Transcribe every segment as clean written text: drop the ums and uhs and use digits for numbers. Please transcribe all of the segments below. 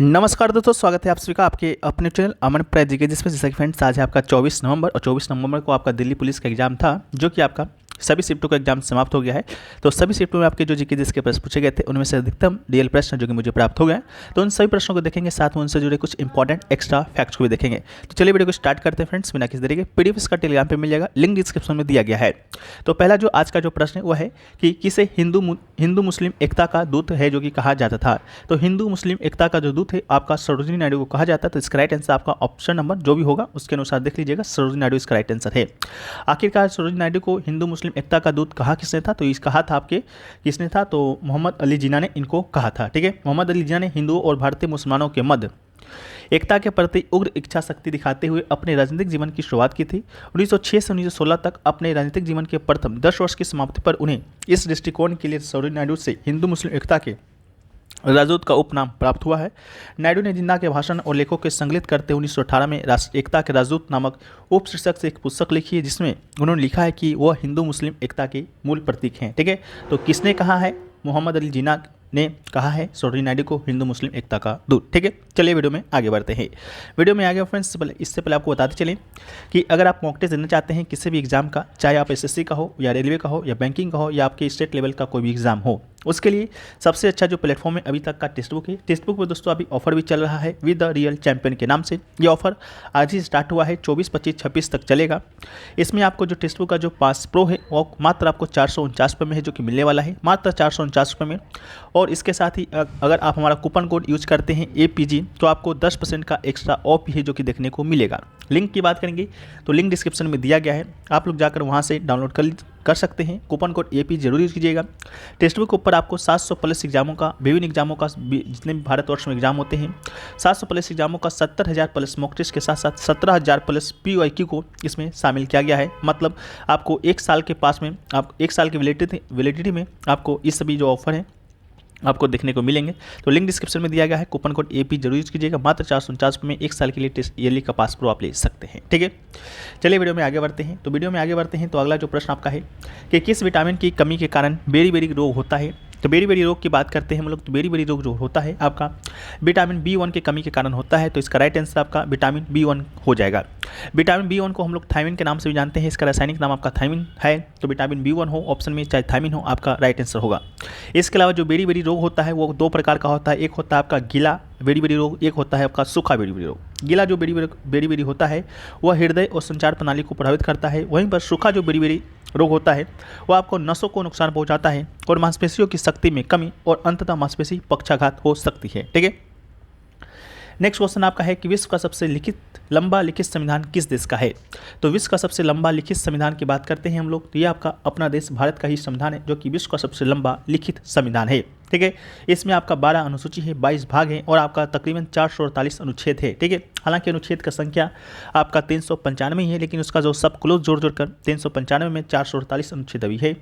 नमस्कार दोस्तों, स्वागत है आप सभी का आपके अपने चैनल अमन प्राइज जी के, जिसमें जैसा कि फ्रेंड्स आज है आपका 24 नवंबर और 24 नवंबर को आपका दिल्ली पुलिस का एग्जाम था, जो कि आपका सभी शिफ्टों का एग्जाम समाप्त हो गया है। तो सभी शिफ्टों में आपके जो जीके जिसके प्रश्न पूछे गए थे उनमें से अधिकतम डीएल प्रश्न जो कि मुझे प्राप्त हो गए, तो उन सभी प्रश्नों को देखेंगे, साथ में उनसे जुड़े कुछ इंपॉर्टेंट एक्स्ट्रा फैक्ट्स को भी देखेंगे। तो चलिए वीडियो को स्टार्ट करते हैं फ्रेंड्स, बिना किसी तरीके पीडीएफ इसका टेलीग्राम पे मिल जाएगा, लिंक डिस्क्रिप्शन में दिया गया है। तो पहला जो आज का जो प्रश्न है वो है कि किसे हिंदू मुस्लिम एकता का दूत है जो कि कहा जाता था। तो हिंदू मुस्लिम एकता का जो दूत है आपका सरोजिनी नायडू को कहा जाता है। तो इसका राइट आंसर आपका ऑप्शन नंबर जो भी होगा उसके अनुसार देख लीजिएगा, सरोजिनी नायडू इसका राइट आंसर है। आखिरकार सरोजिनी नायडू को हिंदू मुस्लिम एकता का दूत कहा किसने था, तो इस कहा था आपके किसने था, तो मोहम्मद अली जिन्ना ने इनको कहा था। ठीक है, मोहम्मद अली जिन्ना ने हिंदुओं और भारतीय मुसलमानों के मध्य एकता के प्रति उग्र इच्छा शक्ति दिखाते हुए अपने राजनीतिक जीवन की शुरुआत की थी। 1906 से 1916 तक अपने राजनीतिक जीवन के प्रथम 10 वर्ष की समाप्ति पर उन्हें इस दृष्टिकोण के लिए सरोजिनी नायडू से हिंदू मुस्लिम एकता के राजदूत का उपनाम प्राप्त हुआ है। नायडू ने जिन्ना के भाषण और लेखों को संकलित करते 1918 में राष्ट्र एकता के राजदूत नामक उपशीर्षक से एक पुस्तक लिखी है, जिसमें उन्होंने लिखा है कि वह हिंदू मुस्लिम एकता के मूल प्रतीक हैं। ठीक है, तो किसने कहा है, मोहम्मद अली जिन्ना ने कहा है सरोजिनी नायडू को हिंदू मुस्लिम एकता का दूत। ठीक है, चलिए वीडियो में आगे बढ़ते हैं। वीडियो में आगे फ्रेंड्स इससे पहले आपको बताते चलें कि अगर आप मॉक टेस्ट देना चाहते हैं किसी भी एग्जाम का, चाहे आप एसएससी का हो या रेलवे का हो या बैंकिंग का हो या आपके स्टेट लेवल का कोई भी एग्जाम हो, उसके लिए सबसे अच्छा जो प्लेटफॉर्म है अभी तक का टेक्स्ट बुक है। टेक्स्ट बुक में दोस्तों अभी ऑफर भी चल रहा है विद द रियल चैंपियन के नाम से। ये ऑफर आज ही स्टार्ट हुआ है, 24, 25, 26 तक चलेगा। इसमें आपको जो टेक्स्ट बुक का जो पास प्रो है वो मात्र आपको 449 रुपये में है, जो कि मिलने वाला है मात्र 449 रुपये में। और इसके साथ ही अगर आप हमारा कूपन कोड यूज करते हैं APG, तो आपको 10% का एक्स्ट्रा ऑफ भी है जो कि देखने को मिलेगा। लिंक की बात करेंगे तो लिंक डिस्क्रिप्शन में दिया गया है, आप लोग जाकर वहाँ से डाउनलोड कर सकते हैं। कूपन कोड APG जरूर यूज कीजिएगा। टेक्स्ट बुक के ऊपर आपको 700 प्लस एग्जामों का, विभिन्न एग्जामों का, जितने भी भारतवर्ष में एग्जाम होते हैं 700 प्लस एग्जामों का 70,000 प्लस मॉक टेस्ट के साथ साथ 17,000 प्लस PYQ को इसमें शामिल किया गया है। मतलब आपको 1 साल के पास में, आप 1 साल की वैलिडिटी में आपको इस सभी जो ऑफर है आपको देखने को मिलेंगे। तो लिंक डिस्क्रिप्शन में दिया गया है, कूपन कोड APG जरूर यूज कीजिएगा। मात्र 449 में 1 साल के लिए टेस्ट ईयरली का पास प्रो आप ले सकते हैं। ठीक है, चलिए वीडियो में आगे बढ़ते हैं। तो अगला जो प्रश्न आपका है कि किस विटामिन की कमी के कारण बेरी रोग होता है। तो बेरी रोग की बात करते हैं हम लोग। तो बेरी रोग जो होता है आपका विटामिन B1 की कमी के कारण होता है। तो इसका राइट आंसर आपका विटामिन B1 हो जाएगा। विटामिन B1 को हम लोग थायमिन के नाम से भी जानते हैं, इसका रासायनिक नाम आपका थायमिन है। तो विटामिन B1 हो ऑप्शन में, चाहे थायमिन हो, आपका राइट आंसर होगा। इसके अलावा जो बेरी रोग होता है वो 2 प्रकार का होता है। एक होता है आपका गीला बेरी रोग, एक होता है आपका सूखा बेरी रोग। गीला जो बेरी होता है वह हृदय और संचार प्रणाली को प्रभावित करता है। वहीं पर सूखा जो बेरी रोग होता है वो आपको नसों को नुकसान पहुंचाता है और मांसपेशियों की शक्ति में कमी और अंततः मांसपेशी पक्षाघात हो सकती है। ठीक है, नेक्स्ट क्वेश्चन आपका है कि विश्व का सबसे लंबा लिखित संविधान किस देश का है। तो विश्व का सबसे लंबा लिखित संविधान की बात करते हैं हम लोग, तो ये आपका अपना देश भारत का ही संविधान है, जो कि विश्व का सबसे लंबा लिखित संविधान है। ठीक है, इसमें आपका 12 अनुसूची है, 22 भाग हैं और आपका तकरीबन 448 अनुच्छेद है। ठीक है, हालांकि अनुच्छेद का संख्या आपका 395 ही है, लेकिन उसका जो सब क्लोज जोड़ कर 395 में 448 अनुच्छेद अभी है।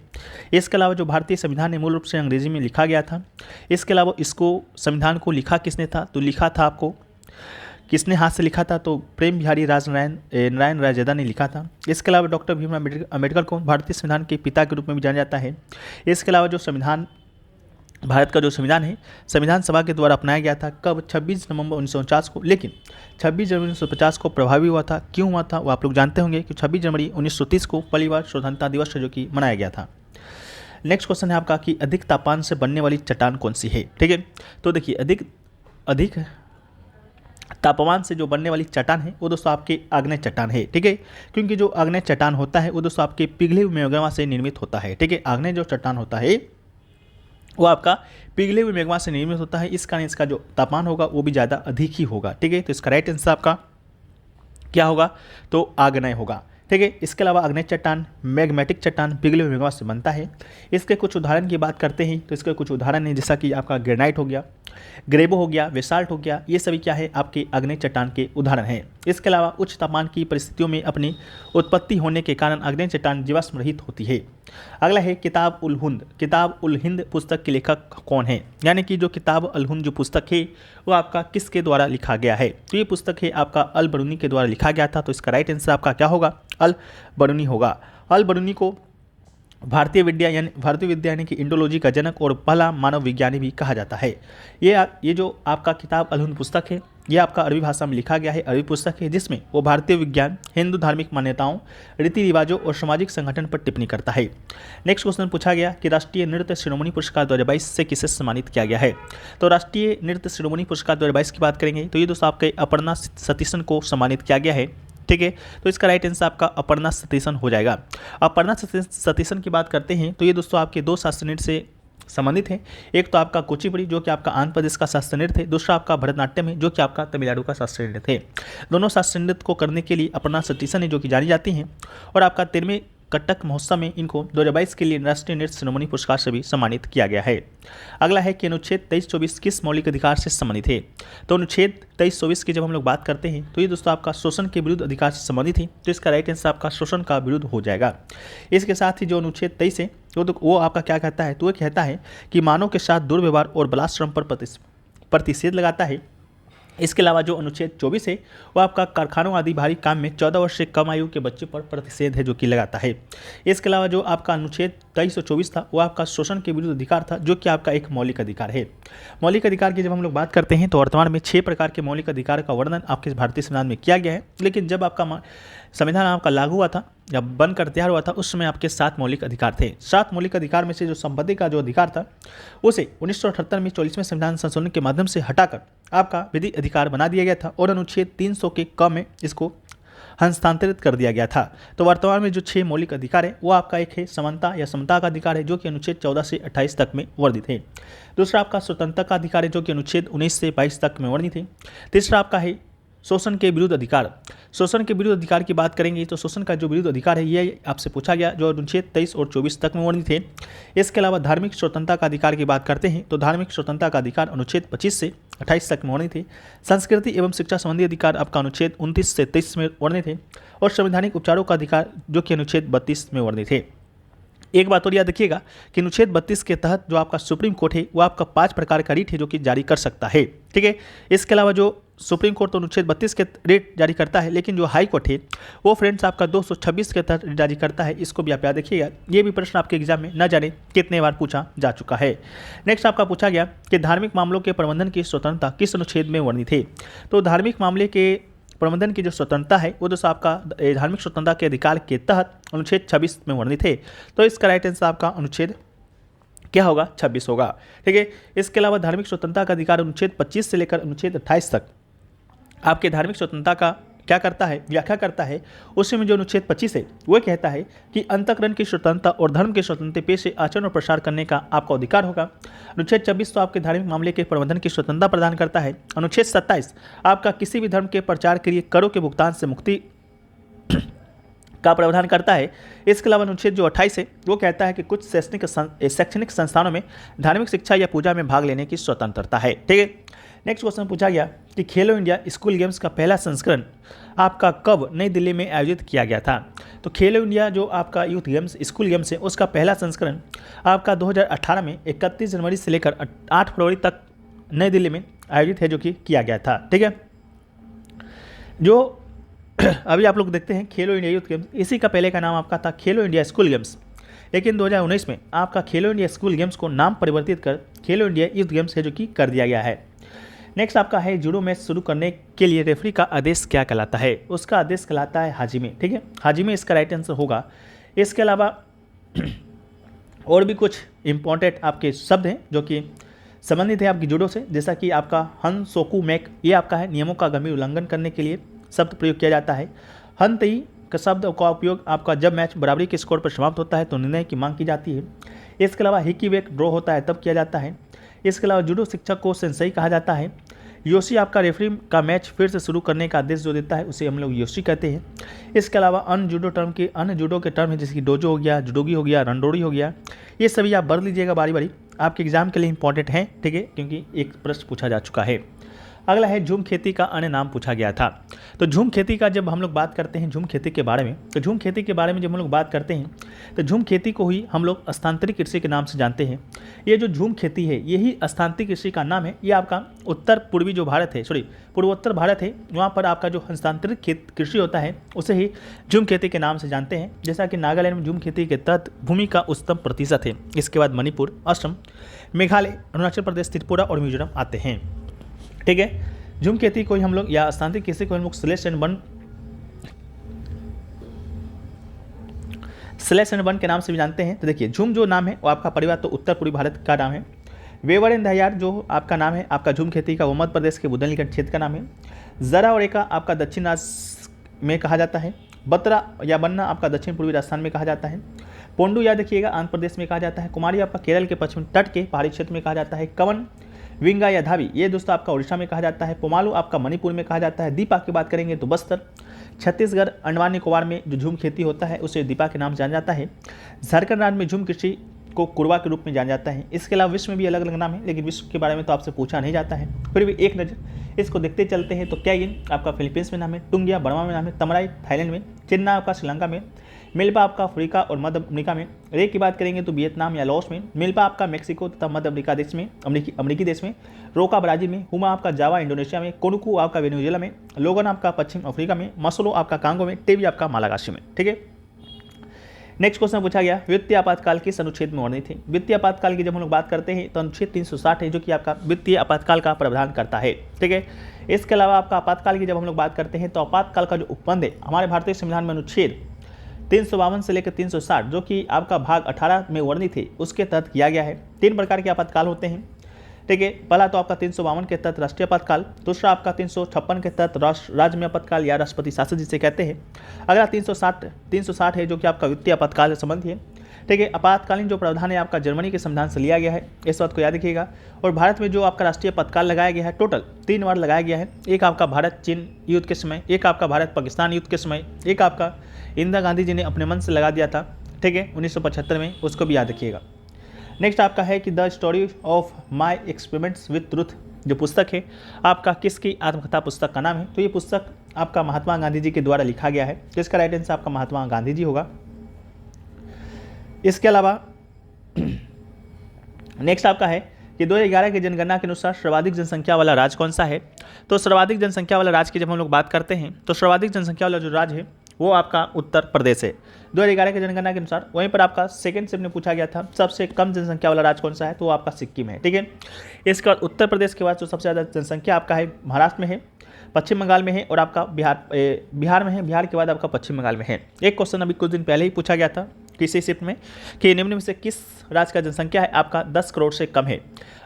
इसके अलावा जो भारतीय संविधान है मूल रूप से अंग्रेजी में लिखा गया था। इसके अलावा इसको संविधान को लिखा किसने था, तो लिखा था आपको किसने हाथ से लिखा था, तो प्रेम बिहारी नारायण रायजादा ने लिखा था। इसके अलावा डॉक्टर भीमराव अम्बेडकर को भारतीय संविधान के पिता के रूप में भी जाना जाता है। इसके अलावा जो भारत का जो संविधान है संविधान सभा के द्वारा अपनाया गया था कब, 26 नवंबर 1949 को। लेकिन 26 जनवरी 1950 को प्रभावी हुआ था। क्यों हुआ था वो आप लोग जानते होंगे कि 26 जनवरी 1930 को पहली बार स्वतंत्रता दिवस है जो कि मनाया गया था। नेक्स्ट क्वेश्चन है आपका कि अधिक तापमान से बनने वाली चट्टान कौन सी है। ठीक है, तो देखिए अधिक तापमान से जो बनने वाली चट्टान है वो दोस्तों आपके आग्नेय चट्टान है। ठीक है, क्योंकि जो आग्नेय चट्टान होता है वो दोस्तों आपके पिघले हुए मैग्मा से निर्मित होता है। ठीक है, आग्नेय जो चट्टान होता है वो आपका पिघले हुए मैग्मा से निर्मित होता है, इस कारण इसका जो तापमान होगा वो भी ज़्यादा अधिक ही होगा। ठीक है, तो इसका राइट आंसर आपका क्या होगा, तो आग्नेय होगा। ठीक है, इसके अलावा आग्नेय चट्टान मैग्मेटिक चट्टान पिघले हुए मैग्मा से बनता है। इसके कुछ उदाहरण की बात करते हैं तो इसके कुछ उदाहरण हैं, जैसा कि आपका ग्रेनाइट हो गया, ग्रेबो हो गया, बेसाल्ट हो गया, ये सभी क्या है आपके आग्नेय चट्टान के उदाहरण हैं। इसके अलावा उच्च तापमान की परिस्थितियों में अपनी उत्पत्ति होने के कारण आग्नेय चट्टान जीवाश्म रहित होती है। अगला है किताब उल हिंद पुस्तक के लेखक कौन है, यानी कि जो किताब उल हिंद जो पुस्तक है वो आपका किसके द्वारा लिखा गया है। तो ये पुस्तक है आपका अल बरूनी के द्वारा लिखा गया था। तो इसका राइट आंसर आपका क्या होगा, अल बरूनी होगा। अल बरूनी को भारतीय विद्या यानी कि इंडोलॉजी का जनक और पहला मानव विज्ञानी भी कहा जाता है। ये जो आपका किताब अधुन पुस्तक है, ये आपका अरबी भाषा में लिखा गया है, अरबी पुस्तक है, जिसमें वो भारतीय विज्ञान, हिंदू धार्मिक मान्यताओं, रीति रिवाजों और सामाजिक संगठन पर टिप्पणी करता है। नेक्स्ट क्वेश्चन पूछा गया कि राष्ट्रीय नृत्य शिरोमणि पुरस्कार 2022 से किसे सम्मानित किया गया है। तो राष्ट्रीय नृत्य शिरोमणि पुरस्कार 2022 की बात करेंगे तो ये दोस्तों आपके अपर्णा सतीशन को सम्मानित किया गया है। ठीक है, तो इसका राइट आंसर आपका अपर्णा सतीशन हो जाएगा। अपर्णा सतीशन की बात करते हैं तो ये दोस्तों आपके दो शास्त्रीय नृत्य से संबंधित है। एक तो आपका कुचिपुड़ी जो कि आपका आंध्र प्रदेश का शास्त्रीय नृत्य है, दूसरा आपका भरतनाट्यम है जो कि आपका तमिलनाडु का शास्त्रीय नृत्य है। दोनों शास्त्रीय नृत्य को करने के लिए अपर्णा सतीशन है जो कि जानी जाती हैं, और आपका 13वें कटक महोत्सव में इनको 2022 के लिए राष्ट्रीय नृत्य शिरोमणि पुरस्कार से भी सम्मानित किया गया है। अगला है कि अनुच्छेद 23-24 किस मौलिक अधिकार से संबंधित है। तो अनुच्छेद 23-24 की जब हम लोग बात करते हैं तो ये दोस्तों आपका शोषण के विरुद्ध अधिकार से संबंधित है, तो इसका राइट आंसर आपका शोषण का विरुद्ध हो जाएगा। इसके साथ ही जो अनुच्छेद 23 है वो आपका क्या कहता है, तो वो कहता है कि मानव के साथ दुर्व्यवहार और बलात्श्रम पर प्रतिषेध लगाता है। इसके अलावा जो अनुच्छेद 24 है वो आपका कारखानों आदि भारी काम में 14 वर्ष से कम आयु के बच्चे पर प्रतिषेध है जो कि लगाता है। इसके अलावा जो आपका अनुच्छेद 2324 था वो आपका शोषण के विरुद्ध अधिकार था जो कि आपका एक मौलिक अधिकार है। मौलिक अधिकार की जब हम लोग बात करते हैं तो वर्तमान में 6 प्रकार के मौलिक अधिकार का वर्णन आपके भारतीय संविधान में किया गया है, लेकिन जब आपका संविधान आपका लागू हुआ था, जब बनकर तैयार हुआ था, उस समय आपके 7 मौलिक अधिकार थे। 7 मौलिक अधिकार में से जो संपत्ति का जो अधिकार था उसे 1978 में 44वें संविधान संशोधन के माध्यम से हटाकर आपका विधि अधिकार बना दिया गया था और अनुच्छेद 300 के क में इसको हस्तांतरित कर दिया गया था। तो वर्तमान में जो 6 मौलिक अधिकार है वो आपका एक है समानता या समता का अधिकार है जो कि अनुच्छेद 14 से 28 तक में वर्णित है। दूसरा आपका स्वतंत्रता का अधिकार है जो कि अनुच्छेद 19 से 22 तक में वर्णित है। तीसरा आपका है शोषण के विरुद्ध अधिकार। शोषण के विरुद्ध अधिकार की बात करेंगे तो शोषण का जो विरुद्ध अधिकार है ये आपसे पूछा गया जो अनुच्छेद 23 और 24 तक में वर्णित है। इसके अलावा धार्मिक स्वतंत्रता का अधिकार की बात करते हैं तो धार्मिक स्वतंत्रता का अधिकार अनुच्छेद 25 से 28 तक में वर्णित है। संस्कृति एवं शिक्षा संबंधी अधिकार आपका अनुच्छेद 29 से 23 में वर्णित है और संवैधानिक उपचारों का अधिकार जो कि अनुच्छेद 32 में वर्णित है। एक बात और याद रखिएगा कि अनुच्छेद 32 के तहत जो आपका सुप्रीम कोर्ट है वो आपका 5 प्रकार का रीट है जो कि जारी कर सकता है। ठीक है, इसके अलावा जो सुप्रीम कोर्ट तो अनुच्छेद 32 के रेट जारी करता है, लेकिन जो हाई कोर्ट है वो फ्रेंड्स आपका 226 के तहत जारी करता है। इसको भी आप याद रखिएगा, ये भी प्रश्न आपके एग्जाम में न जाने कितने बार पूछा जा चुका है। नेक्स्ट आपका पूछा गया कि धार्मिक मामलों के प्रबंधन की स्वतंत्रता किस अनुच्छेद में वर्णित है। तो धार्मिक मामले के प्रबंधन की जो स्वतंत्रता है वो दोस्तों आपका धार्मिक स्वतंत्रता के अधिकार के तहत अनुच्छेद 26 में वर्णित है। तो इसका राइट आंसर आपका अनुच्छेद क्या होगा, 26 होगा। ठीक है, इसके अलावा धार्मिक स्वतंत्रता का अधिकार अनुच्छेद 25 से लेकर अनुच्छेद 28 तक आपके धार्मिक स्वतंत्रता का क्या करता है, व्याख्या करता है। उसमें जो अनुच्छेद 25 है वो कहता है कि अंतःकरण की स्वतंत्रता और धर्म के स्वतंत्र पेशे आचरण और प्रसार करने का आपका अधिकार होगा। अनुच्छेद 26 तो आपके धार्मिक मामले के प्रबंधन की स्वतंत्रता प्रदान करता है। अनुच्छेद 27 आपका किसी भी धर्म के प्रचार के लिए करों के भुगतान से मुक्ति का प्रावधान करता है। इसके अलावा अनुच्छेद जो 28 है वो कहता है कि कुछ शैक्षणिक संस्थानों में धार्मिक शिक्षा या पूजा में भाग लेने की स्वतंत्रता है। ठीक है, नेक्स्ट क्वेश्चन पूछा गया कि खेलो इंडिया स्कूल गेम्स का पहला संस्करण आपका कब नई दिल्ली में आयोजित किया गया था। तो खेलो इंडिया जो आपका यूथ गेम्स स्कूल गेम्स है उसका पहला संस्करण आपका 2018 में 31 जनवरी से लेकर 8 फरवरी तक नई दिल्ली में आयोजित है जो कि किया गया था। ठीक है, जो अभी आप लोग देखते हैं खेलो इंडिया यूथ गेम्स, इसी का पहले का नाम आपका था खेलो इंडिया स्कूल गेम्स, लेकिन 2019 में आपका खेलो इंडिया स्कूल गेम्स को नाम परिवर्तित कर खेलो इंडिया यूथ गेम्स है जो कि कर दिया गया है। नेक्स्ट आपका है जूडो मैच शुरू करने के लिए रेफरी का आदेश क्या कहलाता है। उसका आदेश कहलाता है हाजिमे। ठीक है, हाजिमे इसका राइट आंसर होगा। इसके अलावा और भी कुछ इंपॉर्टेंट आपके शब्द हैं जो कि संबंधित है आपकी जूडो से, जैसा कि आपका हन सोकू मैक, ये आपका है नियमों का गंभीर उल्लंघन करने के लिए शब्द प्रयोग किया जाता है। हंतई का शब्द का उपयोग आपका जब मैच बराबरी के स्कोर पर समाप्त होता है तो निर्णय की मांग की जाती है। इसके अलावा हिकी वेक ड्रॉ होता है तब किया जाता है। इसके अलावा जूडो शिक्षक को सेंसई कहा जाता है। योशी आपका रेफरी का मैच फिर से शुरू करने का आदेश जो देता है उसे हम लोग योशी कहते हैं। इसके अलावा अन्य जूडो के टर्म है जैसे कि डोजो हो गया, जुडोगी हो गया, रंडोरी हो गया, ये सभी आप पढ़ लीजिएगा बारी बारी, आपके एग्जाम के लिए इंपॉर्टेंट हैं। ठीक है, क्योंकि एक प्रश्न पूछा जा चुका है। अगला है झूम खेती का अन्य नाम पूछा गया था। तो झूम खेती का जब हम लोग बात करते हैं झूम खेती के बारे में, तो झूम खेती के बारे में जब हम लोग बात करते हैं तो झूम खेती को ही हम लोग स्थानांतरित कृषि के नाम से जानते हैं। ये जो झूम खेती है यही स्थानांतरित कृषि का नाम है। ये आपका उत्तर पूर्वी जो भारत है, पूर्वोत्तर भारत है, वहाँ पर आपका जो हस्तांतरित कृषि होता है उसे ही झूम खेती के नाम से जानते हैं। जैसा कि नागालैंड में झूम खेती के तहत भूमि का उच्चतम प्रतिशत है। इसके बाद मणिपुर, असम, मेघालय, अरुणाचल प्रदेश, त्रिपुरा और मिजोरम आते हैं। ठीक है, झूम खेती को हम लोग या स्थानांतरित कृषि को हम लोग स्लैश एंड बर्न के नाम से भी जानते हैं। तो देखिए झूम जो नाम है वो आपका परिवार तो उत्तर पूर्वी भारत का नाम है। वेवर एंड दहियार जो आपका नाम है आपका झूम खेती का वो मध्य प्रदेश के बुंदेलखंड क्षेत्र का नाम है। जरा और एका आपका दक्षिण राज्य में कहा जाता है। बत्रा या बन्ना आपका दक्षिण पूर्वी राजस्थान में कहा जाता है। पोंडू याद रखिएगा आंध्र प्रदेश में कहा जाता है। कुमारी आपका केरल के पश्चिमी तट के पहाड़ी क्षेत्र में कहा जाता है। कवन, विंगा या धावी ये दोस्तों आपका उड़ीसा में कहा जाता है। पोमालू आपका मणिपुर में कहा जाता है। दीपा की बात करेंगे तो बस्तर, छत्तीसगढ़, अंडमान निकोबार में जो झूम खेती होता है उसे दीपा के नाम से जाना जाता है। झारखंड राज्य में झूम कृषि को कुरवा के रूप में जाना जाता है। इसके अलावा विश्व में भी अलग अलग नाम है, लेकिन विश्व के बारे में तो आपसे पूछा नहीं जाता है, फिर भी एक नज़र इसको देखते चलते हैं। तो कैगिन आपका फिलीपींस में नाम है। टुंगिया बर्मा में नाम है। तमराई थाईलैंड में। चिन्ना आपका श्रीलंका में। मिल्पा आपका अफ्रीका और मध्य अमेरिका में। रे की बात करेंगे तो वियतनाम या लाओस में। मिल्पा आपका मेक्सिको तथा मध्य अमेरिका देश में, अमेरिकी देश में। रोका ब्राजील में। हुमा आपका जावा इंडोनेशिया में। कोनुकू आपका वेनेजुएला में। लोगन आपका पश्चिम अफ्रीका में। मसलो आपका कांगो में। टेवी आपका मालागासी में। ठीक है, नेक्स्ट क्वेश्चन पूछा गया वित्तीय आपातकाल किस अनुच्छेद में वर्णित है। वित्तीय आपातकाल की जब हम लोग बात करते हैं तो अनुच्छेद 360 है जो कि आपका वित्तीय आपातकाल का प्रावधान करता है। ठीक है, इसके अलावा आपका आपातकाल की जब हम लोग बात करते हैं तो आपातकाल का जो उपबंध है हमारे भारतीय संविधान में अनुच्छेद 352 से लेकर 360 जो कि आपका भाग 18 में वर्णित है उसके तहत किया गया है। 3 प्रकार के आपातकाल होते हैं। ठीक है, पहला तो आपका 352 के तहत राष्ट्रीय आपातकाल, दूसरा आपका 356 के तहत राज्य में आपातकाल या राष्ट्रपति शासन जिसे कहते हैं। अगला 360 है जो कि आपका वित्तीय आपातकाल से संबंधित है। ठीक है, आपातकालीन जो प्रावधान है आपका जर्मनी के संविधान से लिया गया है, इस बात को याद रखिएगा। और भारत में जो आपका राष्ट्रीय आपातकाल लगाया गया है टोटल 3 बार लगाया गया है। एक आपका भारत चीन युद्ध के समय, एक आपका भारत पाकिस्तान युद्ध के समय, एक आपका इंदिरा गांधी जी ने अपने मन से लगा दिया था। ठीक है, 1975 में, उसको भी याद रखिएगा। नेक्स्ट आपका है कि the story of my experiments with truth जो पुस्तक है आपका किसकी आत्मकथा पुस्तक का नाम है। तो ये पुस्तक आपका महात्मा गांधी जी के द्वारा लिखा गया है। तो इसका राइट आंसर आपका महात्मा गांधी जी होगा। इसके अलावा नेक्स्ट आपका है कि 2011 की जनगणना के अनुसार सर्वाधिक जनसंख्या वाला राज्य कौन सा है। तो सर्वाधिक जनसंख्या वाला राज्य की जब हम लोग बात करते हैं तो सर्वाधिक जनसंख्या वाला जो राज्य है वो आपका उत्तर प्रदेश है 2011 की जनगणना के अनुसार। वहीं पर आपका सेकंड से ने पूछा गया था सबसे कम जनसंख्या वाला राज्य कौन सा है, तो वो आपका सिक्किम है। ठीक है, इसके बाद उत्तर प्रदेश के बाद जो सबसे ज़्यादा जनसंख्या आपका है महाराष्ट्र में है, पश्चिम बंगाल में है और आपका बिहार में है। बिहार के बाद आपका पश्चिम बंगाल में है। एक क्वेश्चन अभी कुछ दिन पहले ही पूछा गया था किसी शिफ्ट में कि निम्न में से किस राज्य का जनसंख्या है आपका 10 करोड़ से कम है।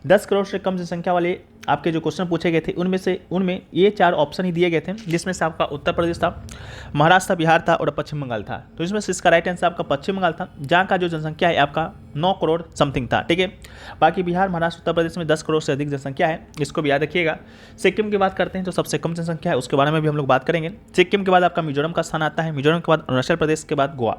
10 करोड़ से कम जनसंख्या वाले आपके जो क्वेश्चन पूछे गए थे उनमें ये 4 ऑप्शन ही दिए गए थे, जिसमें से आपका उत्तर प्रदेश था, महाराष्ट्र था, बिहार था और पश्चिम बंगाल था। तो इसमें से इसका राइट आंसर आपका पश्चिम बंगाल था, जहाँ का जो जनसंख्या है आपका 9 करोड़ समथिंग था। ठीक है, बाकी बिहार, महाराष्ट्र, उत्तर प्रदेश में 10 करोड़ से अधिक जनसंख्या है, इसको भी याद रखिएगा। सिक्किम की बात करते हैं तो सबसे कम जनसंख्या है, उसके बारे में भी हम लोग बात करेंगे। सिक्किम के बाद आपका मिजोरम का स्थान आता है, मिजोरम के बाद अरुणाचल प्रदेश के बाद गोवा।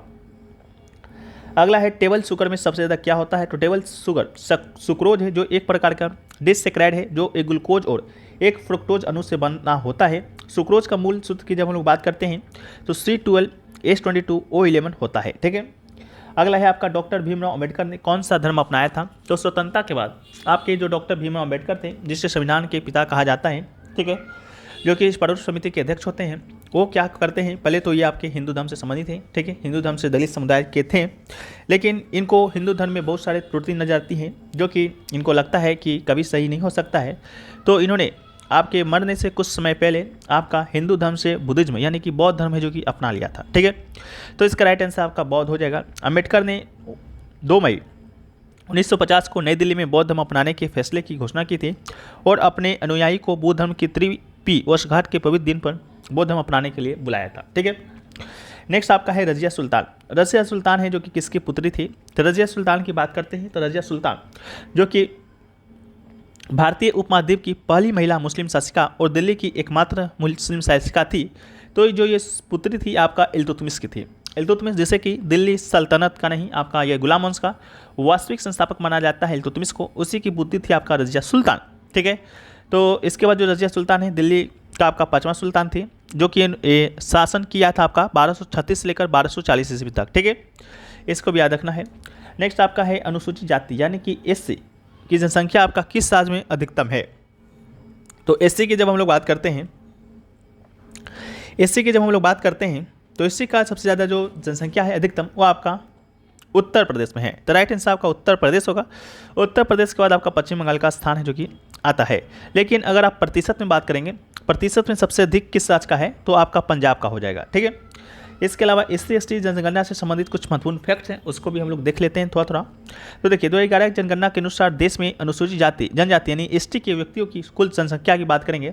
अगला है टेबल शुगर में सबसे ज़्यादा क्या होता है। तो टेबल शुगर सुक्रोज है जो एक प्रकार का डिसैकराइड है जो एक ग्लूकोज और एक फ्रुक्टोज अणु से बना होता है। सुक्रोज का मूल सूत्र की जब हम लोग बात करते हैं तो C12H22O11 होता है। ठीक है, अगला है आपका डॉक्टर भीमराव अंबेडकर ने कौन सा धर्म अपनाया था। तो स्वतंत्रता के बाद आपके जो डॉक्टर भीमराव अंबेडकर थे जिसे संविधान के पिता कहा जाता है, ठीक है, जो कि इस परोक्ष समिति के अध्यक्ष होते हैं, वो क्या करते हैं, पहले तो ये आपके हिंदू धर्म से संबंधित हैं। ठीक है, हिंदू धर्म से दलित समुदाय के थे, लेकिन इनको हिंदू धर्म में बहुत सारे त्रुटि नजर आती हैं जो कि इनको लगता है कि कभी सही नहीं हो सकता है। तो इन्होंने आपके मरने से कुछ समय पहले आपका हिंदू धर्म से बुद्धिज्म यानी कि बौद्ध धर्म है जो कि अपना लिया था। ठीक है, तो इसका राइट आंसर आपका बौद्ध हो जाएगा। अम्बेडकर ने 2 मई 1950 को नई दिल्ली में बौद्ध धर्म अपनाने के फैसले की घोषणा की थी और अपने अनुयायी को बुद्ध धर्म की 3 वर्षगांठ के पवित्र दिन पर बौद्ध धर्म अपनाने के लिए बुलाया था। ठीक है, नेक्स्ट आपका है रजिया सुल्तान। रजिया सुल्तान है जो कि किसकी पुत्री थी। तो रजिया सुल्तान की बात करते हैं तो रजिया सुल्तान जो कि भारतीय उपमहाद्वीप की पहली महिला मुस्लिम शासिका और दिल्ली की एकमात्र मुस्लिम शासिका थी। तो जो ये पुत्री थी आपका इल्तुतमिश की थी। इल्तुतमिश जैसे कि दिल्ली सल्तनत का नहीं, आपका ये गुलाम वंश का वास्तविक संस्थापक माना जाता है इल्तुतमिश को, उसी की पुत्री थी आपका रजिया सुल्तान। ठीक है, तो इसके बाद जो रज़िया सुल्तान है दिल्ली का आपका 5वां सुल्तान थी, जो कि शासन किया था आपका 1236 से लेकर 1240 ईस्वी तक। ठीक है, इसको भी याद रखना है। नेक्स्ट आपका है अनुसूचित जाति यानी कि एससी की जनसंख्या आपका किस राज्य में अधिकतम है। तो एससी की जब हम लोग बात करते हैं, तो एससी का सबसे ज़्यादा जो जनसंख्या है अधिकतम वो आपका उत्तर प्रदेश में है। तो राइट आंसर आपका उत्तर प्रदेश होगा। उत्तर प्रदेश के बाद आपका पश्चिम बंगाल का स्थान है जो कि आता है। लेकिन अगर आप प्रतिशत में बात करेंगे, प्रतिशत में सबसे अधिक किस राज्य का है, तो आपका पंजाब का हो जाएगा। ठीक है, इसके अलावा एससी एसटी जनगणना से संबंधित कुछ महत्वपूर्ण फैक्ट्स हैं, उसको भी हम लोग देख लेते हैं थोड़ा थोड़ा। तो देखिए 2011 की जनगणना के अनुसार देश में अनुसूचित जाति जनजाति यानी एसटी के व्यक्तियों की कुल जनसंख्या की बात करेंगे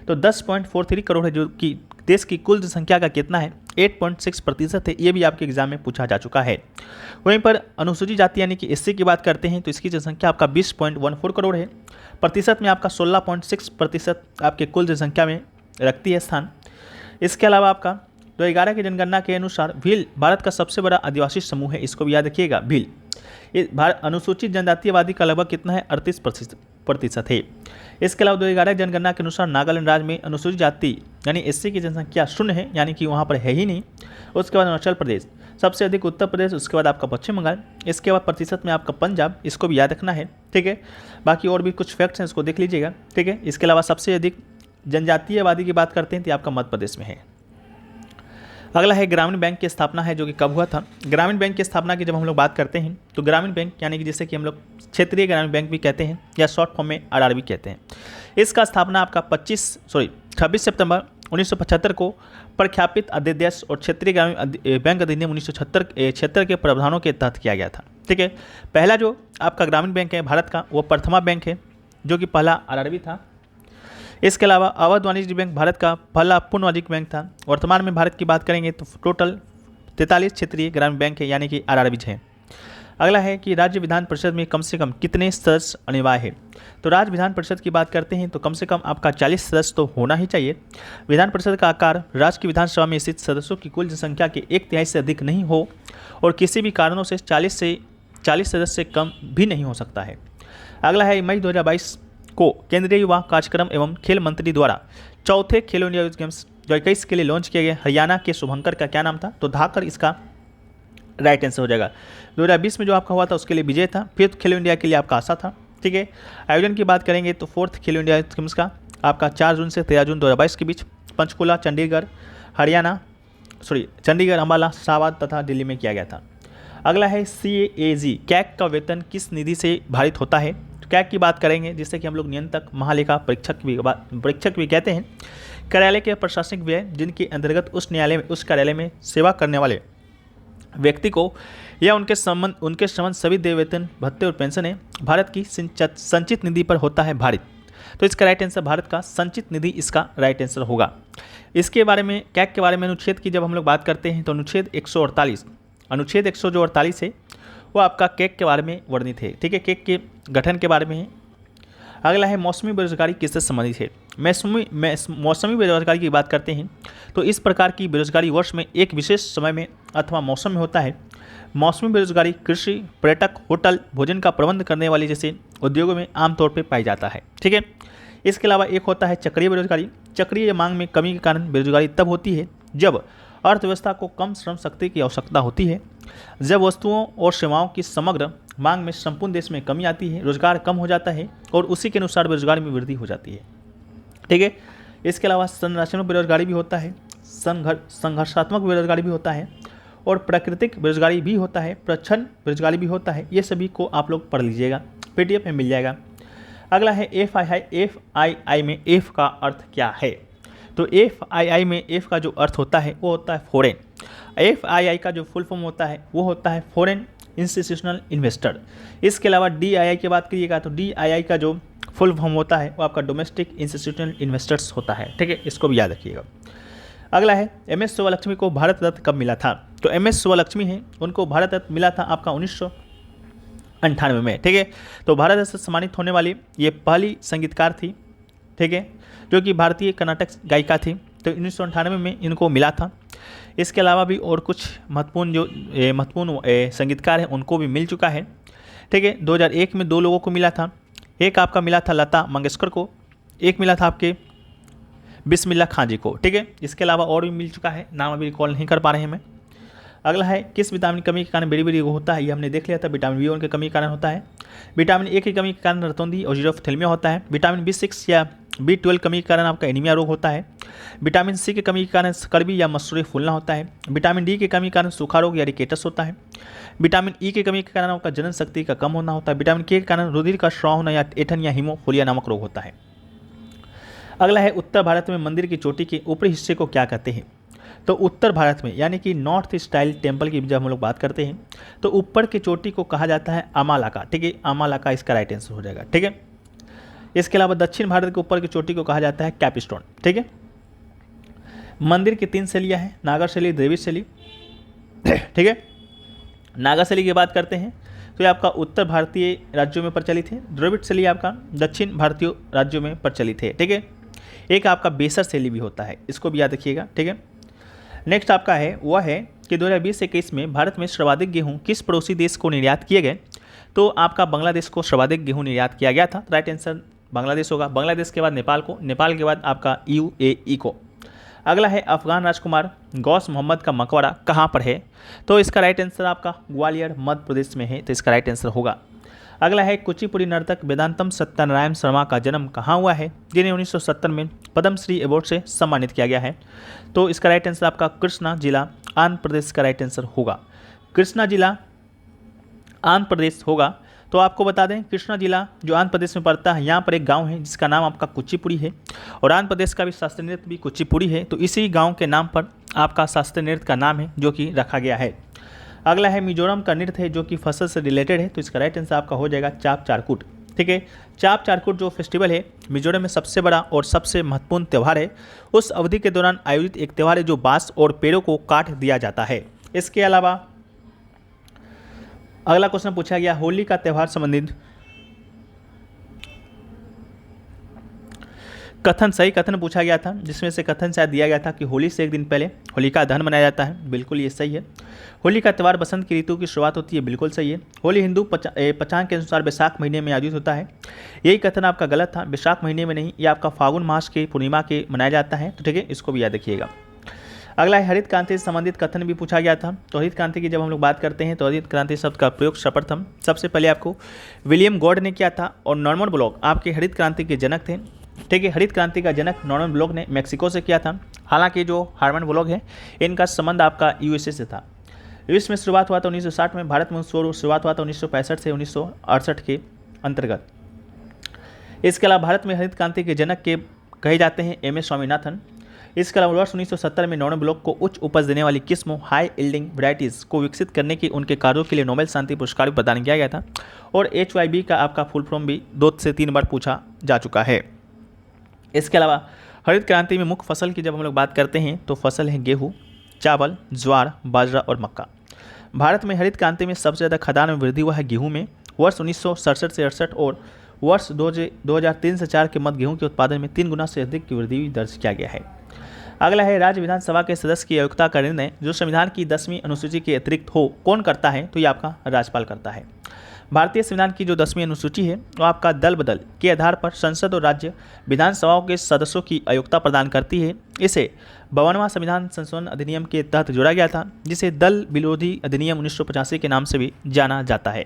तो 10.43 करोड़ है, जो कि देश की कुल जनसंख्या का कितना है 8.6% है। ये भी आपके एग्जाम में पूछा जा चुका है। वहीं पर अनुसूचित जाति यानी कि एससी की बात करते हैं तो इसकी जनसंख्या आपका 20.14 करोड़ है। प्रतिशत में आपका 16.6% आपके कुल जनसंख्या में रखती है स्थान। इसके अलावा आपका 2011 की जनगणना के अनुसार भील भारत का सबसे बड़ा आदिवासी समूह है, इसको भी याद रखिएगा। भील अनुसूचित जनजातीय आबादी का लगभग कितना है 38% है। इसके अलावा 2011 जनगणना के अनुसार नागालैंड राज्य में अनुसूचित जाति यानी एससी की जनसंख्या 0 है, यानी कि वहाँ पर है ही नहीं। उसके बाद अरुणाचल प्रदेश, सबसे अधिक उत्तर प्रदेश, उसके बाद आपका पश्चिम बंगाल, इसके बाद प्रतिशत में आपका पंजाब, इसको भी याद रखना है। ठीक है, बाकी और भी कुछ फैक्ट्स हैं, इसको देख लीजिएगा। ठीक है, इसके अलावा सबसे अधिक जनजातीय आबादी की बात करते हैं तो आपका मध्य प्रदेश में है। अगला है ग्रामीण बैंक की स्थापना है, जो कि कब हुआ था। ग्रामीण बैंक की स्थापना की जब हम लोग बात करते हैं तो ग्रामीण बैंक यानी कि जिसे कि हम लोग क्षेत्रीय ग्रामीण बैंक भी कहते हैं या शॉर्ट फॉर्म में आरआरबी कहते हैं, इसका स्थापना आपका 26 सितंबर 1975 को प्रख्यापित अध्यादेश और क्षेत्रीय ग्रामीण बैंक अधिनियम 1976 के प्रावधानों के तहत किया गया था। ठीक है, पहला जो आपका ग्रामीण बैंक है भारत का वो प्रथमा बैंक है, जो कि पहला आरआरबी था। इसके अलावा अवध वाणिज्य बैंक भारत का पहला पूर्ण वाणिज्यिक बैंक था। वर्तमान में भारत की बात करेंगे तो टोटल 43 क्षेत्रीय ग्रामीण बैंक है, यानी कि आरआरबीज हैं। अगला है कि राज्य विधान परिषद में कम से कम कितने सदस्य अनिवार्य है। तो राज्य विधान परिषद की बात करते हैं तो कम से कम आपका 40 सदस्य तो होना ही चाहिए। विधान परिषद का आकार राज्य की विधानसभा में स्थित सदस्यों की कुल जनसंख्या के 1/3 से अधिक नहीं हो और किसी भी कारणों से 40 सदस्य से कम भी नहीं हो सकता है। अगला है मई 2022 को केंद्रीय युवा कार्यक्रम एवं खेल मंत्री द्वारा चौथे खेलो इंडिया यूथ गेम्स 2021 के लिए लॉन्च किए गए हरियाणा के शुभंकर का क्या नाम था, तो धाकर इसका राइट आंसर हो जाएगा। 2020 में जो आपका हुआ था उसके लिए विजय था। 5th खेलो इंडिया के लिए आपका आशा था। ठीक है, आयोजन की बात करेंगे तो 4th खेलो इंडिया यूथ गेम्स का आपका 4 जून से 13 जून 2022 के बीच पंचकुला, चंडीगढ़, अम्बाला, शाहबाद तथा दिल्ली में किया गया था। अगला है CAG कैग का वेतन किस निधि से भारित होता है। कैग की बात करेंगे जिससे कि हम लोग नियंत्रक महालेखा परीक्षक भी कहते हैं। कार्यालय के प्रशासनिक व्यय जिनके अंतर्गत उस कार्यालय में सेवा करने वाले व्यक्ति को या उनके संबंध सभी देय वेतन भत्ते और पेंशन है भारत की संचित निधि पर होता है भारित। तो इसका राइट आंसर भारत का संचित निधि इसका राइट आंसर होगा। इसके बारे में कैग के बारे में अनुच्छेद की जब हम लोग बात करते हैं तो अनुच्छेद 148 है वो आपका कैग के बारे में वर्णित है। ठीक है, कैग के गठन के बारे में है। अगला है मौसमी बेरोजगारी किससे संबंधित है। मौसमी बेरोजगारी की बात करते हैं तो इस प्रकार की बेरोजगारी वर्ष में एक विशेष समय में अथवा मौसम में होता है। मौसमी बेरोजगारी कृषि, पर्यटक, होटल, भोजन का प्रबंध करने वाले जैसे उद्योगों में आमतौर पर पाई जाता है। ठीक है, इसके अलावा एक होता है चक्रीय बेरोजगारी। चक्रीय मांग में कमी के कारण बेरोजगारी तब होती है जब अर्थव्यवस्था को कम श्रम शक्ति की आवश्यकता होती है, जब वस्तुओं और सेवाओं की समग्र मांग में संपूर्ण देश में कमी आती है, रोजगार कम हो जाता है और उसी के अनुसार बेरोजगारी में वृद्धि हो जाती है। ठीक है, इसके अलावा संरचनात्मक बेरोजगारी भी होता है, संघर्षात्मक बेरोजगारी भी होता है और प्राकृतिक बेरोजगारी भी होता है, प्रच्छन्न बेरोजगारी भी होता है। ये सभी को आप लोग पढ़ लीजिएगा, PDF में मिल जाएगा। अगला है FII में F का अर्थ क्या है। तो FII में F का जो अर्थ होता है वो होता है फॉरेन। FII का जो फुल फॉर्म होता है वो होता है फॉरेन इंस्टीट्यूशनल इन्वेस्टर। इसके अलावा DII की बात करिएगा तो DII का जो फुल फॉर्म होता है वो आपका डोमेस्टिक इंस्टीट्यूशनल इन्वेस्टर्स होता है। ठीक है, इसको भी याद रखिएगा। अगला है MS सुब्बालक्ष्मी को भारत रत्न कब मिला था। तो MS सुब्बालक्ष्मी है उनको भारत रत्न मिला था आपका 1998 में। ठीक है, तो भारत रत्न से सम्मानित होने वाली ये पहली संगीतकार थी। ठीक है, जो कि भारतीय कर्नाटक गायिका थी। तो 1998 में इनको मिला था। इसके अलावा भी और कुछ महत्वपूर्ण संगीतकार हैं उनको भी मिल चुका है। ठीक है, 2001 में 2 लोगों को मिला था। एक आपका मिला था लता मंगेशकर को एक मिला था आपके बिस्मिल्लाह खां जी को, ठीक है। इसके अलावा और भी मिल चुका है, नाम अभी रिकॉल नहीं कर पा रहे हैं मैं। अगला है किस विटामिन की कमी के कारण बेरी होता है, ये हमने देख लिया था, विटामिन B1 की कमी के कारण होता है। विटामिन A की कमी के कारण रतौंधी और जीरोफ्थेल्मिया होता है। विटामिन B6 या B12 कमी के कारण आपका एनीमिया रोग होता है। विटामिन C की कमी के कारण स्कर्वी या मसूड़े फूलना होता है। विटामिन D की कमी के कारण सूखा रोग या रिकेटस होता है। विटामिन E की कमी के कारण आपका जनन शक्ति का कम होना होता है। विटामिन K के कारण रुधिर का स्राव होना या एठन या हीमोफीलिया नामक रोग होता है। अगला है उत्तर भारत में मंदिर की चोटी के ऊपरी हिस्से को क्या कहते हैं। तो उत्तर भारत में यानी कि नॉर्थ स्टाइल टेम्पल की जब हम लोग बात करते हैं तो ऊपर की चोटी को कहा जाता है अमालाका, ठीक है। अमालाका इसका राइट आंसर हो जाएगा, ठीक है। इसके अलावा दक्षिण भारत के ऊपर की चोटी को कहा जाता है कैपस्टोन, ठीक है। मंदिर की 3 शैलियाँ हैं, नागर शैली, द्रविड़ शैली, ठीक है। नागर शैली की बात करते हैं तो ये आपका उत्तर भारतीय राज्यों में प्रचलित है। द्रविड़ शैली आपका दक्षिण भारतीय राज्यों में प्रचलित है, ठीक है। एक आपका बेसर शैली भी होता है, इसको भी याद रखिएगा, ठीक है। नेक्स्ट आपका है वह है कि 2020-21 में भारत में सर्वाधिक गेहूं किस पड़ोसी देश को निर्यात किए गए। तो आपका बांग्लादेश को सर्वाधिक गेहूं निर्यात किया गया था, राइट आंसर बांग्लादेश होगा। बांग्लादेश के बाद नेपाल को, नेपाल के बाद आपका UAE को। अगला है अफगान राजकुमार गौस मोहम्मद का मकबरा कहाँ पर है। तो इसका राइट आंसर आपका ग्वालियर मध्य प्रदेश में है, तो इसका राइट आंसर होगा। अगला है कुचिपुड़ी नर्तक वेदांतम सत्यनारायण शर्मा का जन्म कहाँ हुआ है, जिन्हें 1970 में पद्मश्री अवार्ड से सम्मानित किया गया है। तो इसका राइट आंसर आपका कृष्णा जिला आंध्र प्रदेश का राइट आंसर होगा। कृष्णा जिला आंध्र प्रदेश होगा। तो आपको बता दें कृष्णा जिला जो आंध्र प्रदेश में पड़ता है, यहाँ पर एक गांव है जिसका नाम आपका कुचिपुड़ी है और आंध्र प्रदेश का भी शास्त्रीय नृत्य भी कुचिपुड़ी है। तो इसी गाँव के नाम पर आपका शास्त्रीय नृत्य का नाम है जो कि रखा गया है। अगला है मिजोरम का नृत्य है जो कि फसल से रिलेटेड है, तो इसका राइट आंसर आपका हो जाएगा चाप चारकुट, ठीक है। चाप चारकुट जो फेस्टिवल है मिजोरम में सबसे बड़ा और सबसे महत्वपूर्ण त्यौहार है। उस अवधि के दौरान आयोजित एक त्यौहार है जो बांस और पेड़ों को काट दिया जाता है। इसके अलावा अगला क्वेश्चन पूछा गया होली का त्यौहार संबंधित कथन, सही कथन पूछा गया था, जिसमें से कथन शायद दिया गया था कि होली से एक दिन पहले होलिका दहन मनाया जाता है, बिल्कुल ये सही है। होली का त्यौहार बसंत की ऋतु की शुरुआत होती है, बिल्कुल सही है। होली हिंदू पंचांग के अनुसार बैसाख महीने में आयोजित होता है, यही कथन आपका गलत था, बैसाख महीने में नहीं, ये आपका फागुन मास के पूर्णिमा के मनाया जाता है, तो ठीक है, इसको भी याद रखिएगा। अगला है हरित क्रांति से संबंधित कथन भी पूछा गया था। तो हरित क्रांति की जब हम लोग बात करते हैं तो हरित क्रांति शब्द का प्रयोग सर्वप्रथम सबसे पहले आपको विलियम गॉड ने किया था और नॉर्मन ब्लॉक आपके हरित क्रांति के जनक थे, ठीक है। हरित क्रांति का जनक नॉर्मन ब्लॉक ने मैक्सिको से किया था। हालांकि जो हार्मन ब्लॉक है इनका संबंध आपका USA से था। यूएस में शुरुआत हुआ था 1960 में, भारत में शुरुआत हुआ था 1965 से 1968 के अंतर्गत। इसके अलावा भारत में हरित क्रांति के जनक के कहे जाते हैं MS स्वामीनाथन। इसके अलावा वर्ष 1970 में नॉर्मन ब्लॉक को उच्च उपज देने वाली किस्मों हाई यील्डिंग वैरायटीज़ को विकसित करने की उनके कार्यों के लिए नोबेल शांति पुरस्कार भी प्रदान किया गया था। और HYB का आपका फुल फॉर्म भी 2 से 3 बार पूछा जा चुका है। इसके अलावा हरित क्रांति में मुख्य फसल की जब हम लोग बात करते हैं तो फसल है गेहूँ, चावल, ज्वार, बाजरा और मक्का। भारत में हरित क्रांति में सबसे ज़्यादा खदान में वृद्धि हुआ है गेहूँ में, वर्ष 1967 से 68 और वर्ष 2003 से 4 के मध्य गेहूँ के उत्पादन में 3 गुना से अधिक की वृद्धि दर्ज किया गया है। अगला है राज्य विधानसभा के सदस्य की अयोग्यता का निर्णय जो संविधान की 10वीं अनुसूची के अतिरिक्त हो कौन करता है, तो ये आपका राज्यपाल करता है। भारतीय संविधान की जो 10वीं अनुसूची है वो आपका दल बदल के आधार पर संसद और राज्य विधानसभाओं के सदस्यों की अयोग्यता प्रदान करती है। इसे 52वां संविधान संशोधन अधिनियम के तहत जोड़ा गया था, जिसे दल विरोधी अधिनियम 1985 के नाम से भी जाना जाता है।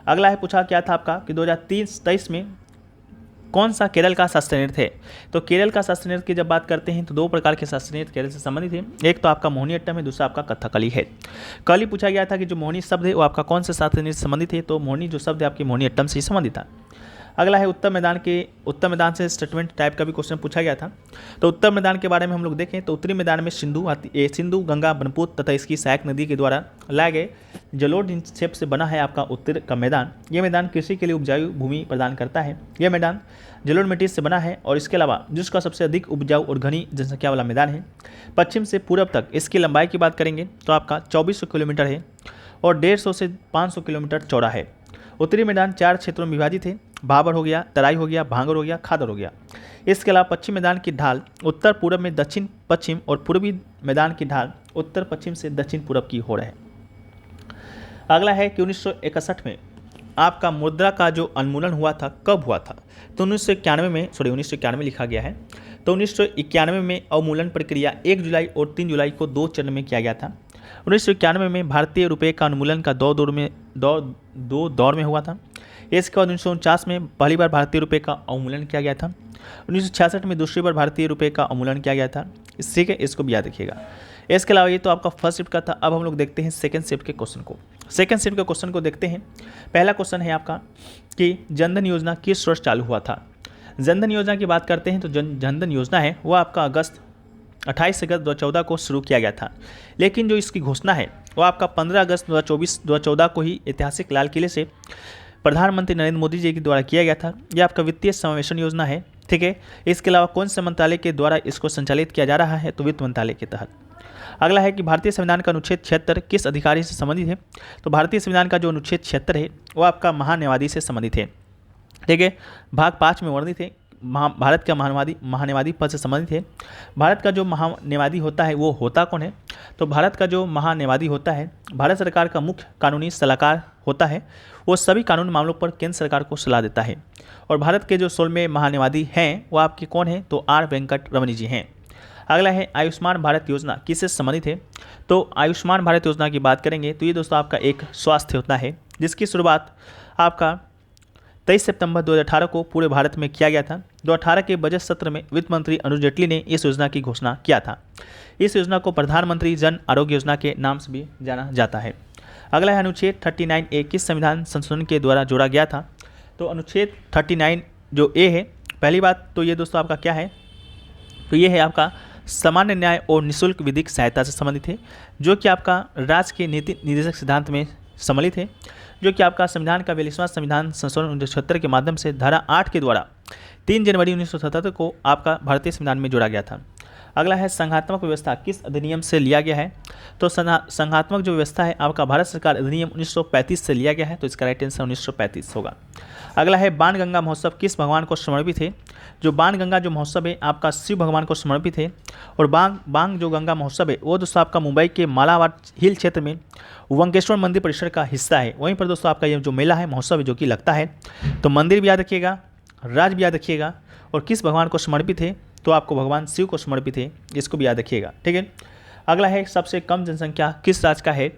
अगला है पूछा क्या था आपका कि 2023 में कौन सा केरल का शास्त्रीय नृत्य है। तो केरल का शास्त्रीय नृत्य की जब बात करते हैं तो 2 प्रकार के शास्त्रीय नृत्य केरल से संबंधित है, एक तो आपका मोहिनीअट्टम है, दूसरा आपका कथकली है। कल ही पूछा गया था कि जो मोहिनी शब्द है वो आपका कौन से शास्त्रीय नृत्य से संबंधित है, तो मोहिनी जो शब्द है आपकी मोहिनीअट्टम से ही संबंधित था। अगला है उत्तर मैदान से स्टेटमेंट टाइप का भी क्वेश्चन पूछा गया था। तो उत्तर मैदान के बारे में हम लोग देखें तो उत्तरी मैदान में सिंधु गंगा ब्रह्मपुत्र तथा इसकी सहायक नदी के द्वारा लाए गए जलोढ़ निक्षेप से बना है आपका उत्तर का मैदान। यह मैदान कृषि के लिए उपजाऊ भूमि प्रदान करता है। यह मैदान जलोढ़ मिट्टी से बना है और इसके अलावा जिसका सबसे अधिक उपजाऊ और घनी जनसंख्या वाला मैदान है। पश्चिम से पूरब तक इसकी लंबाई की बात करेंगे तो आपका 2400 किलोमीटर है और 150 से 500 किलोमीटर चौड़ा है। उत्तरी मैदान 4 क्षेत्रों में विभाजित है, भाबर हो गया, तराई हो गया, भांगर हो गया, खादर हो गया। इसके अलावा पश्चिम मैदान की ढाल उत्तर पूरब में दक्षिण पश्चिम और पूर्वी मैदान की ढाल उत्तर पश्चिम से दक्षिण पूरब की ओर है। अगला है कि 1961 में आपका मुद्रा का जो उन्मूलन हुआ था कब हुआ था? तो 1991 में, 1991 लिखा गया है। तो 1991 में अवमूलन प्रक्रिया 1 जुलाई और 3 जुलाई को 2 चरण में किया गया था। 1991 में भारतीय रुपये का उन्मूलन का दो दौर में हुआ था। इसके बाद 1949 में पहली बार भारतीय रुपये का अवमूलन किया गया था। 1966 में दूसरी बार भारतीय रुपये का अवमूलन किया गया था। ठीक है, इसको भी याद रखिएगा। इसके अलावा ये तो आपका फर्स्ट शिफ्ट का था। अब हम लोग देखते हैं सेकंड शिफ्ट के क्वेश्चन को। सेकंड शिफ्ट के क्वेश्चन को देखते हैं। पहला क्वेश्चन है आपका कि जनधन योजना किस वर्ष चालू हुआ था? जनधन योजना की बात करते हैं तो जनधन योजना है वो आपका 28 अगस्त 2014 को शुरू किया गया था, लेकिन जो इसकी घोषणा है वो आपका 15 अगस्त 2014 को ही ऐतिहासिक लाल किले से प्रधानमंत्री नरेंद्र मोदी जी के द्वारा किया गया था। यह आपका वित्तीय समावेशन योजना है। ठीक है, इसके अलावा कौन से मंत्रालय के द्वारा इसको संचालित किया जा रहा है? तो वित्त मंत्रालय के तहत। अगला है कि भारतीय संविधान का अनुच्छेद 76 किस अधिकारी से संबंधित है? तो भारतीय संविधान का जो अनुच्छेद 76 है वो आपका महान्यायवादी से संबंधित है। ठीक है, भाग 5 में वर्णित है। भारत का महान्यायवादी पद से संबंधित है। भारत का जो महान्यायवादी होता है वो होता कौन है? तो भारत का जो महान्यायवादी होता है भारत सरकार का मुख्य कानूनी सलाहकार होता है। वो सभी कानूनी मामलों पर केंद्र सरकार को सलाह देता है। और भारत के जो 16वें महान्यायवादी हैं वो आपके कौन है? तो आर वेंकट रमनी जी हैं। अगला है आयुष्मान भारत योजना किससे संबंधित है? तो आयुष्मान भारत योजना की बात करेंगे तो ये दोस्तों आपका एक स्वास्थ्य योजना है जिसकी शुरुआत आपका 23 सितंबर 2018 को पूरे भारत में किया गया था। 2018 के बजट सत्र में वित्त मंत्री अरुण जेटली ने इस योजना की घोषणा किया था। इस योजना को प्रधानमंत्री जन आरोग्य योजना के नाम से भी जाना जाता है। अगला है अनुच्छेद 39A किस संविधान संशोधन के द्वारा जोड़ा गया था? तो अनुच्छेद 39 जो ए है, पहली बात तो ये दोस्तों आपका क्या है? तो ये है आपका सामान्य न्याय और निःशुल्क विधिक सहायता से संबंधित है, जो कि आपका राज्य के नीति निर्देशक सिद्धांत में सम्मिलित है, जो कि आपका संविधान का 42वां संविधान संशोधन 1976 के माध्यम से धारा 8 के द्वारा 3 जनवरी 1977 को आपका भारतीय संविधान में जोड़ा गया था। अगला है संघात्मक व्यवस्था किस अधिनियम से लिया गया है? तो संघात्मक जो व्यवस्था है आपका भारत सरकार अधिनियम 1935 से लिया गया है, तो इसका राइट आंसर 1935 होगा। अगला है बाणगंगा महोत्सव किस भगवान को समर्पित है? जो बाणगंगा जो महोत्सव है आपका शिव भगवान को समर्पित है। और बांग जो गंगा महोत्सव है वो दोस्तों आपका मुंबई के मालाबार हिल क्षेत्र में वंकेश्वर मंदिर परिसर का हिस्सा है। वहीं पर दोस्तों आपका ये जो मेला है महोत्सव है जो कि लगता है, तो मंदिर भी याद रखिएगा, राज्य भी याद रखिएगा, और किस भगवान को समर्पित है? तो आपको भगवान शिव को समर्पित है, इसको भी याद रखिएगा। ठीक है, अगला है सबसे कम जनसंख्या किस राज्य का है?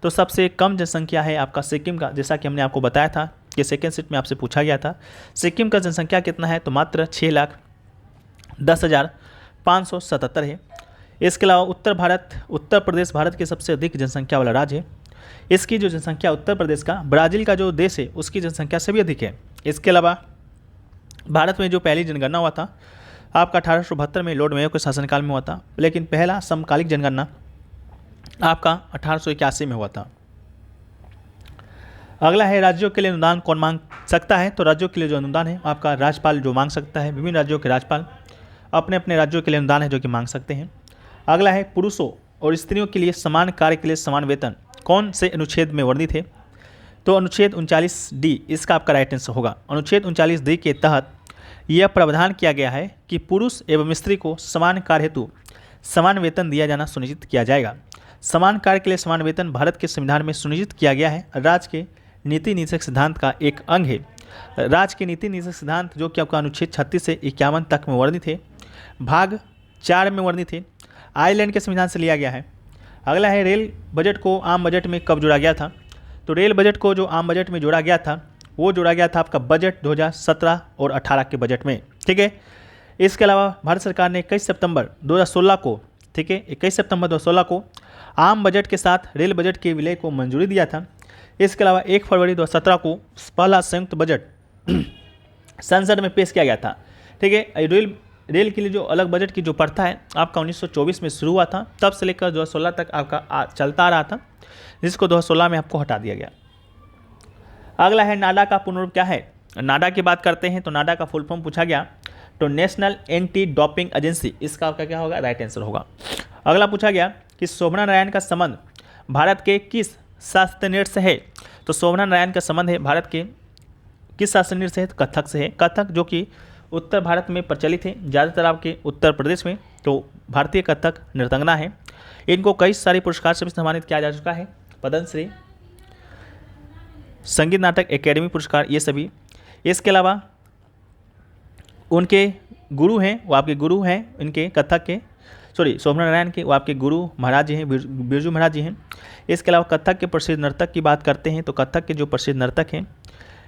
तो सबसे कम जनसंख्या है आपका सिक्किम का, जैसा कि हमने आपको बताया था कि सेकेंड शिफ्ट में आपसे पूछा गया था। सिक्किम का जनसंख्या कितना है? तो मात्र 6,10,577 है। इसके अलावा उत्तर प्रदेश भारत के सबसे अधिक जनसंख्या वाला राज्य है। इसकी जो जनसंख्या उत्तर प्रदेश का ब्राज़ील का जो देश है उसकी जनसंख्या से भी अधिक है। इसके अलावा भारत में जो पहली जनगणना हुआ था आपका 1872 में लॉर्ड मेयो के शासनकाल में हुआ था, लेकिन पहला समकालिक जनगणना आपका 1881 में हुआ था। अगला है राज्यों के लिए अनुदान कौन मांग सकता है? तो राज्यों के लिए जो अनुदान है आपका राज्यपाल जो मांग सकता है। विभिन्न राज्यों के राज्यपाल अपने अपने राज्यों के लिए अनुदान है जो कि मांग सकते हैं। अगला है पुरुषों और स्त्रियों के लिए समान कार्य के लिए समान वेतन कौन से अनुच्छेद में वर्णित है? तो अनुच्छेद 39D इसका आपका राइट आंसर होगा। अनुच्छेद 39D के तहत यह प्रावधान किया गया है कि पुरुष एवं स्त्री को समान कार्य हेतु समान वेतन दिया जाना सुनिश्चित किया जाएगा। समान कार्य के लिए समान वेतन भारत के संविधान में सुनिश्चित किया गया है। राज्य के नीति निर्देशक सिद्धांत का एक अंग है। राज्य के नीति निर्देशक सिद्धांत जो कि आपका अनुच्छेद 36 से 51 तक में वर्णित है, भाग 4 में वर्णित है, आयरलैंड के संविधान से लिया गया है। अगला है रेल बजट को आम बजट में कब जोड़ा गया था? तो रेल बजट को जो आम बजट में जोड़ा गया था वो जोड़ा गया था आपका बजट 2017 और 18 के बजट में। ठीक है, इसके अलावा भारत सरकार ने 21 सितंबर 2016 को, ठीक है, 21 सितंबर 2016 को आम बजट के साथ रेल बजट के विलय को मंजूरी दिया था। इसके अलावा 1 फरवरी 2017 को पहला संयुक्त बजट संसद में पेश किया गया था। ठीक है, रेल के लिए जो अलग बजट की जो प्रथा है आपका 1924 में शुरू हुआ था, तब से लेकर 2016 तक आपका चलता आ रहा था, जिसको 2016 में आपको हटा दिया गया। अगला है नाडा का पूर्ण रूप क्या है? नाडा की बात करते हैं तो नाडा का फुल फॉर्म पूछा गया तो नेशनल एंटी डोपिंग एजेंसी, इसका आपका क्या होगा? राइट आंसर होगा। अगला पूछा गया कि शोभना नारायण का संबंध भारत के किस शास्त्रीय नृत्य से है? तो शोभना नारायण का संबंध है भारत के किस शास्त्रीय नृत्य से है? कथक से है। कथक जो कि उत्तर भारत में प्रचलित है, ज़्यादातर आपके उत्तर प्रदेश में, तो भारतीय कथक नृतंगना है। इनको कई सारे पुरस्कार से भी सम्मानित किया जा चुका है, पद्मश्री, संगीत नाटक एकेडमी पुरस्कार, ये सभी। इसके अलावा उनके गुरु हैं, वो आपके गुरु हैं इनके कथक के, शोभना नारायण के, वो आपके गुरु महाराज जी हैं, बिरजू महाराज जी हैं। इसके अलावा कथक के प्रसिद्ध नर्तक की बात करते हैं तो कथक के जो प्रसिद्ध नर्तक हैं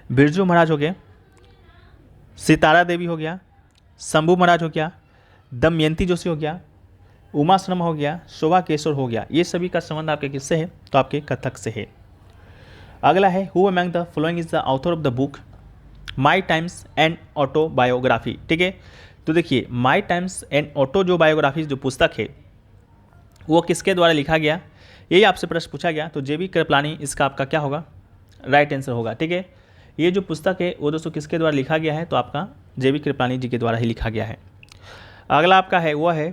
बिरजू महाराज हो गए, सितारा देवी हो गया, शंभू महाराज हो गया, दमयंती जोशी हो गया, उमा शर्मा हो गया, शोभा केशर हो गया। ये सभी का संबंध आपके किससे है? तो आपके कथक से है। अगला है who among the following is the author of the book my times and autobiography. ठीक है, तो देखिए माई टाइम्स एंड ऑटो जो बायोग्राफी जो पुस्तक है वो किसके द्वारा लिखा गया, यही आपसे प्रश्न पूछा गया। तो जेबी कृपलानी इसका आपका क्या होगा? राइट आंसर होगा। ठीक है, ये जो पुस्तक है वो दोस्तों किसके द्वारा लिखा गया है? तो आपका जेबी कृपलानी जी के द्वारा ही लिखा गया है। अगला आपका है वह है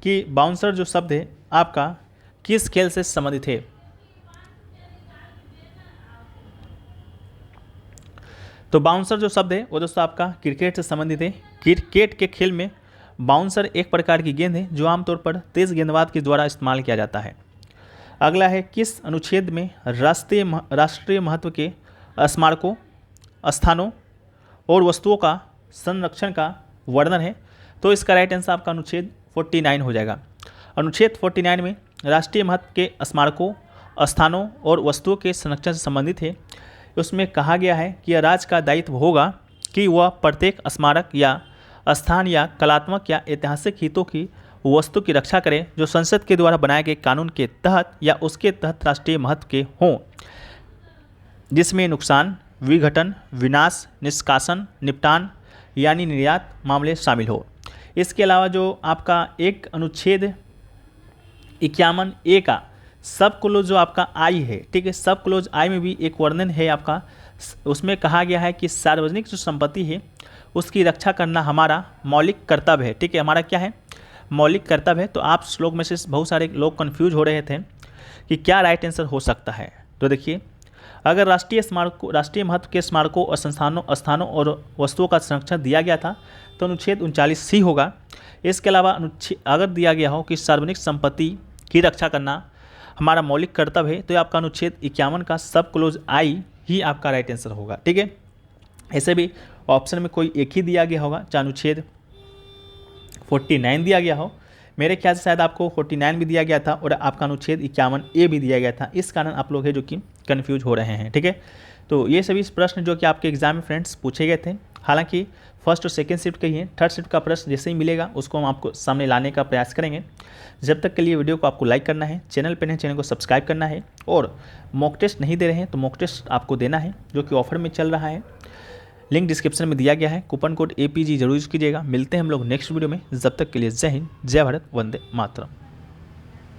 कि बाउंसर जो शब्द है आपका किस खेल से संबंधित है? तो बाउंसर जो शब्द है वो दोस्तों आपका क्रिकेट से संबंधित है। क्रिकेट के खेल में बाउंसर एक प्रकार की गेंद है जो आमतौर पर तेज गेंदबाज के द्वारा इस्तेमाल किया जाता है। अगला है किस अनुच्छेद में राष्ट्रीय महत्व के स्मारकों, स्थानों और वस्तुओं का संरक्षण का वर्णन है? तो इसका राइट आंसर आपका अनुच्छेद 49 हो जाएगा। अनुच्छेद 49 में राष्ट्रीय महत्व के स्मारकों, स्थानों और वस्तुओं के संरक्षण से संबंधित है। उसमें कहा गया है कि यह राज्य का दायित्व होगा कि वह प्रत्येक स्मारक या स्थान या कलात्मक या ऐतिहासिक हितों की वस्तु की रक्षा करे जो संसद के द्वारा बनाए गए कानून के तहत या उसके तहत राष्ट्रीय महत्व के हों, जिसमें नुकसान, विघटन, विनाश, निष्कासन, निपटान यानी निर्यात मामले शामिल हो। इसके अलावा जो आपका एक अनुच्छेद 51A का सब क्लोज जो आपका आई है, ठीक है, सब क्लोज आई में भी एक वर्णन है आपका। उसमें कहा गया है कि सार्वजनिक जो संपत्ति है उसकी रक्षा करना हमारा मौलिक कर्तव्य है। ठीक है, हमारा क्या है? मौलिक कर्तव्य है। तो आप श्लोक में से बहुत सारे लोग कंफ्यूज हो रहे थे कि क्या राइट आंसर हो सकता है। तो देखिए, अगर राष्ट्रीय महत्व के स्मारकों और स्थानों और वस्तुओं का संरक्षण दिया गया था तो अनुच्छेद 39C होगा। इसके अलावा अगर दिया गया हो कि सार्वजनिक संपत्ति की रक्षा करना हमारा मौलिक कर्तव्य है तो ये आपका अनुच्छेद 51 का सब क्लोज आई ही आपका राइट आंसर होगा। ठीक है, ऐसे भी ऑप्शन में कोई एक ही दिया गया होगा, चाहे अनुच्छेद 49 दिया गया हो। मेरे ख्याल से शायद आपको 49 भी दिया गया था और आपका अनुच्छेद 51A भी दिया गया था। इस कारण आप लोग हैं जो कि कन्फ्यूज हो रहे हैं। ठीक है, तो ये सभी प्रश्न जो कि आपके एग्जाम में फ्रेंड्स पूछे गए थे, हालांकि फर्स्ट और सेकंड शिफ्ट के ही हैं। थर्ड शिफ्ट का प्रश्न जैसे ही मिलेगा उसको हम आपको सामने लाने का प्रयास करेंगे। जब तक के लिए वीडियो को आपको लाइक करना है, चैनल पर नहीं चैनल को सब्सक्राइब करना है, और मॉक टेस्ट नहीं दे रहे हैं तो मॉक टेस्ट आपको देना है जो कि ऑफर में चल रहा है। लिंक डिस्क्रिप्शन में दिया गया है, कूपन कोड APG जरूर यूज़ कीजिएगा। मिलते हैं हम लोग नेक्स्ट वीडियो में, जब तक के लिए जय हिंद, जय भारत, वंदे मातरम।